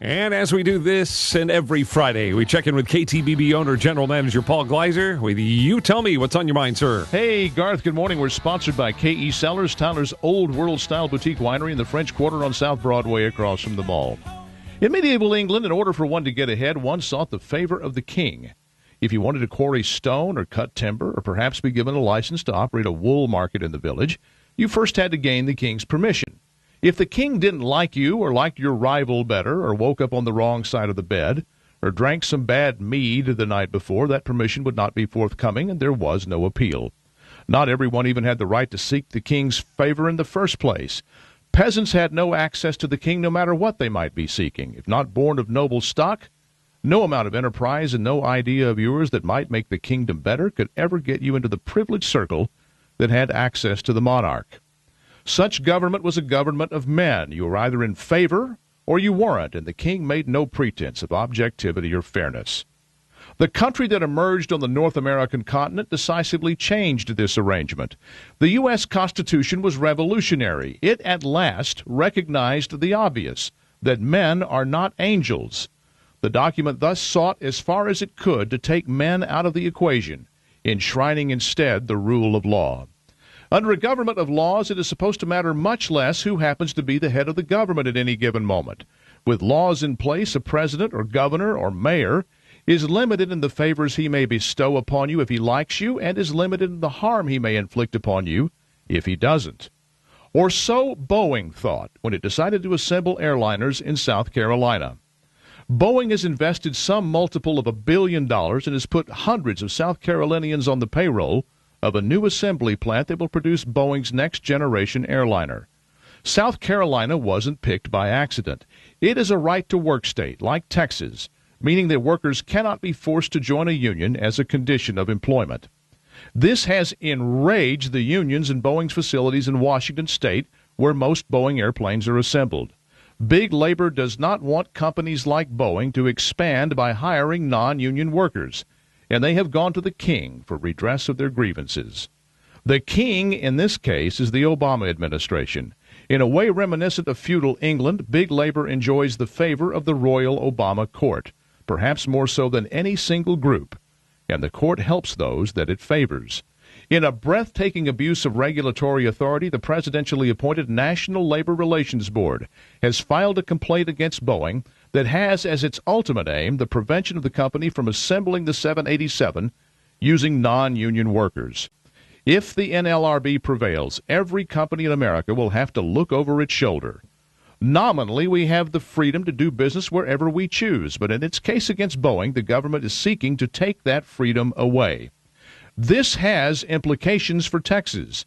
And as we do this and every Friday, we check in with KTBB owner, General Manager Paul Gleiser with You Tell Me What's on Your Mind, sir. Hey, Garth, good morning. We're sponsored by KE Cellars, Tyler's Old World-style boutique winery in the French Quarter on South Broadway across from the mall. In medieval England, in order for one to get ahead, one sought the favor of the king. If you wanted to quarry stone or cut timber or perhaps be given a license to operate a wool market in the village, you first had to gain the king's permission. If the king didn't like you or liked your rival better or woke up on the wrong side of the bed or drank some bad mead the night before, that permission would not be forthcoming and there was no appeal. Not everyone even had the right to seek the king's favor in the first place. Peasants had no access to the king no matter what they might be seeking. If not born of noble stock, no amount of enterprise and no idea of yours that might make the kingdom better could ever get you into the privileged circle that had access to the monarch. Such government was a government of men. You were either in favor or you weren't, and the king made no pretense of objectivity or fairness. The country that emerged on the North American continent decisively changed this arrangement. The U.S. Constitution was revolutionary. It at last recognized the obvious, that men are not angels. The document thus sought as far as it could to take men out of the equation, enshrining instead the rule of law. Under a government of laws, it is supposed to matter much less who happens to be the head of the government at any given moment. With laws in place, a president or governor or mayor is limited in the favors he may bestow upon you if he likes you, and is limited in the harm he may inflict upon you if he doesn't. Or so Boeing thought when it decided to assemble airliners in South Carolina. Boeing has invested some multiple of $1 billion and has put hundreds of South Carolinians on the payroll of a new assembly plant that will produce Boeing's next-generation airliner. South Carolina wasn't picked by accident. It is a right-to-work state, like Texas, meaning that workers cannot be forced to join a union as a condition of employment. This has enraged the unions in Boeing's facilities in Washington State, where most Boeing airplanes are assembled. Big labor does not want companies like Boeing to expand by hiring non-union workers, and they have gone to the king for redress of their grievances. The king, in this case, is the Obama administration. In a way reminiscent of feudal England, big labor enjoys the favor of the Royal Obama Court, perhaps more so than any single group, and the court helps those that it favors. In a breathtaking abuse of regulatory authority, the presidentially appointed National Labor Relations Board has filed a complaint against Boeing that has as its ultimate aim the prevention of the company from assembling the 787 using non-union workers. If the NLRB prevails, every company in America will have to look over its shoulder. Nominally, we have the freedom to do business wherever we choose, but in its case against Boeing, the government is seeking to take that freedom away. This has implications for Texas.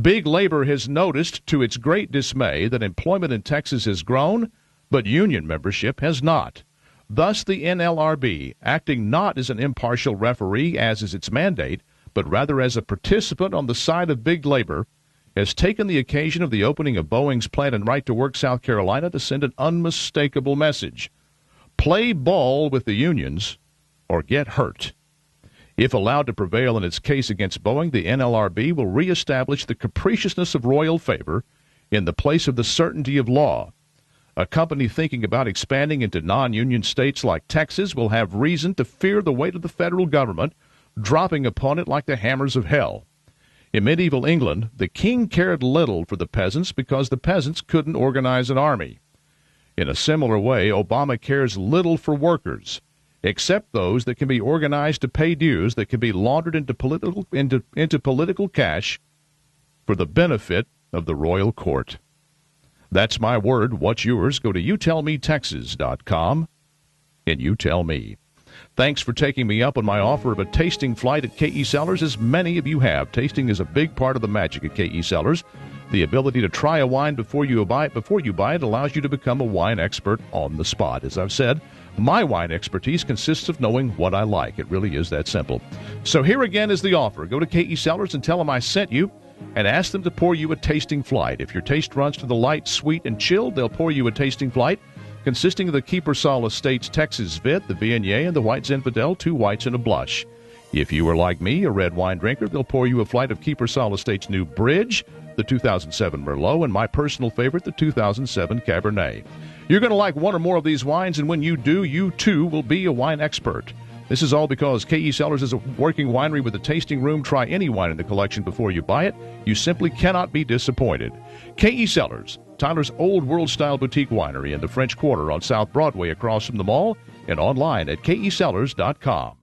Big labor has noticed, to its great dismay, that employment in Texas has grown, but union membership has not. Thus, the NLRB, acting not as an impartial referee, as is its mandate, but rather as a participant on the side of big labor, has taken the occasion of the opening of Boeing's plant in Right to Work, South Carolina, to send an unmistakable message. Play ball with the unions or get hurt. If allowed to prevail in its case against Boeing, the NLRB will reestablish the capriciousness of royal favor in the place of the certainty of law. A company thinking about expanding into non-union states like Texas will have reason to fear the weight of the federal government dropping upon it like the hammers of hell. In medieval England, the king cared little for the peasants because the peasants couldn't organize an army. In a similar way, Obama cares little for workers, except those that can be organized to pay dues that can be laundered into political cash for the benefit of the royal court. That's my word. What's yours? Go to youtellmetexas.com and you tell me. Thanks for taking me up on my offer of a tasting flight at KE Cellars, as many of you have. Tasting is a big part of the magic at KE Cellars. The ability to try a wine before you buy it allows you to become a wine expert on the spot. As I've said, my wine expertise consists of knowing what I like. It really is that simple. So here again is the offer. Go to KE Cellars and tell them I sent you, and ask them to pour you a tasting flight. If your taste runs to the light, sweet, and chilled, they'll pour you a tasting flight consisting of the Keepersall Estates Texas Vit, the Viognier, and the White Zinfandel, 2 whites and a blush. If you are like me, a red wine drinker, they'll pour you a flight of Keepersall Estates New Bridge, the 2007 Merlot, and my personal favorite, the 2007 Cabernet. You're going to like one or more of these wines, and when you do, you too will be a wine expert. This is all because K.E. Cellars is a working winery with a tasting room. Try any wine in the collection before you buy it. You simply cannot be disappointed. K.E. Cellars, Tyler's old world-style boutique winery in the French Quarter on South Broadway across from the mall, and online at KECellars.com.